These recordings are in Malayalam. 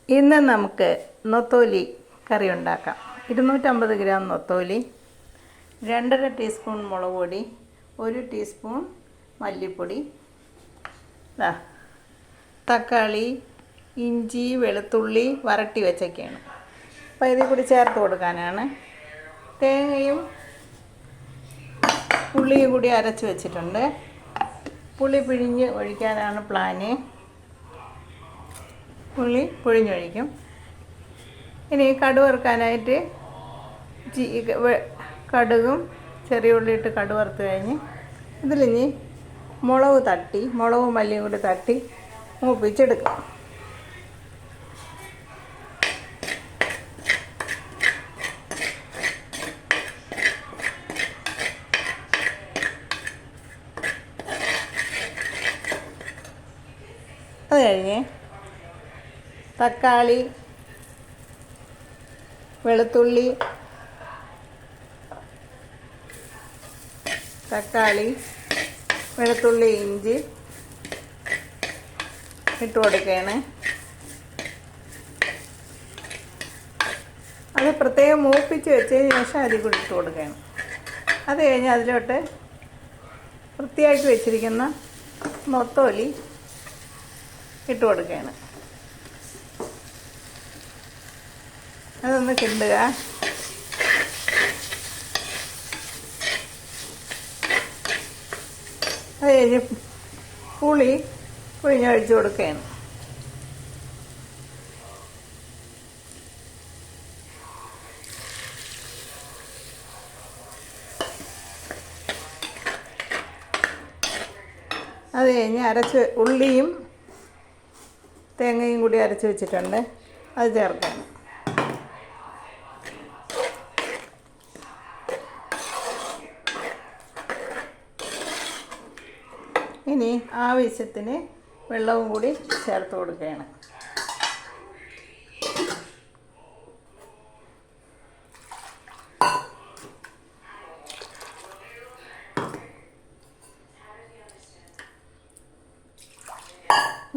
ഇന്ന് നമുക്ക് നൊത്തോലി കറി ഉണ്ടാക്കാം. 250 ഗ്രാം നൊത്തോലി, 2.5 ടീസ്പൂൺ മുളക് പൊടി, 1 ടീസ്പൂൺ മല്ലിപ്പൊടി, തക്കാളി, ഇഞ്ചി, വെളുത്തുള്ളി വരട്ടി വെച്ചൊക്കെയാണ്. അപ്പോൾ ഇതിൽ കൂടി ചേർത്ത് കൊടുക്കാനാണ്. തേങ്ങയും ഉള്ളിയും കൂടി അരച്ച് വെച്ചിട്ടുണ്ട്. പുളി പിഴിഞ്ഞ് ഒഴിക്കാനാണ് പ്ലാന്. പുളി പിഴിഞ്ഞൊഴിക്കും. ഇനി കടുക് വറുക്കാനായിട്ട് കടുകും ചെറിയ ഉള്ളിയിട്ട് കടുക് വറുത്ത് കഴിഞ്ഞ് ഇതിലിനി മുളകും മല്ലിയും കൂടി തട്ടി മൂപ്പിച്ചെടുക്കും. അത് കഴിഞ്ഞ് തക്കാളി, വെളുത്തുള്ളി, ഇഞ്ചി ഇട്ട് കൊടുക്കുകയാണ്. അത് പ്രത്യേകം മൂപ്പിച്ച് വെച്ചതിന് ശേഷം അതിൽ കൂടി ഇട്ട് കൊടുക്കുകയാണ്. അത് കഴിഞ്ഞ് അതിലോട്ട് വൃത്തിയാക്കി വെച്ചിരിക്കുന്ന നൊത്തോലി ഇട്ട് കൊടുക്കുകയാണ്. അതൊന്ന് കിണ്ടുക. അത് കഴിഞ്ഞ് പുളി പിഴിഞ്ഞൊഴിച്ച് കൊടുക്കുകയാണ്. അത് കഴിഞ്ഞ് ഉള്ളിയും തേങ്ങയും കൂടി അരച്ച് വെച്ചിട്ടുണ്ട്. അത് ചേർക്കണം. ഇനി ആവശ്യത്തിന് വെള്ളവും കൂടി ചേർത്ത് കൊടുക്കുകയാണ്.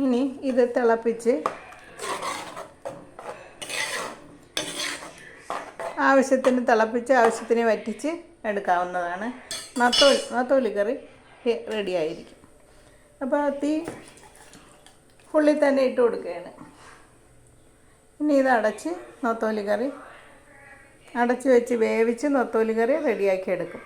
ഇനി ഇത് തിളപ്പിച്ച് ആവശ്യത്തിന് വറ്റിച്ച് എടുക്കാവുന്നതാണ്. നത്തോലി കറി റെഡിയായിരിക്കും. അപ്പോൾ തീ ഫുള്ളിൽ തന്നെ ഇട്ട് കൊടുക്കുകയാണ്. ഇനി ഇത് അടച്ച് വെച്ച് വേവിച്ച് നത്തോലി കറി റെഡിയാക്കി എടുക്കും.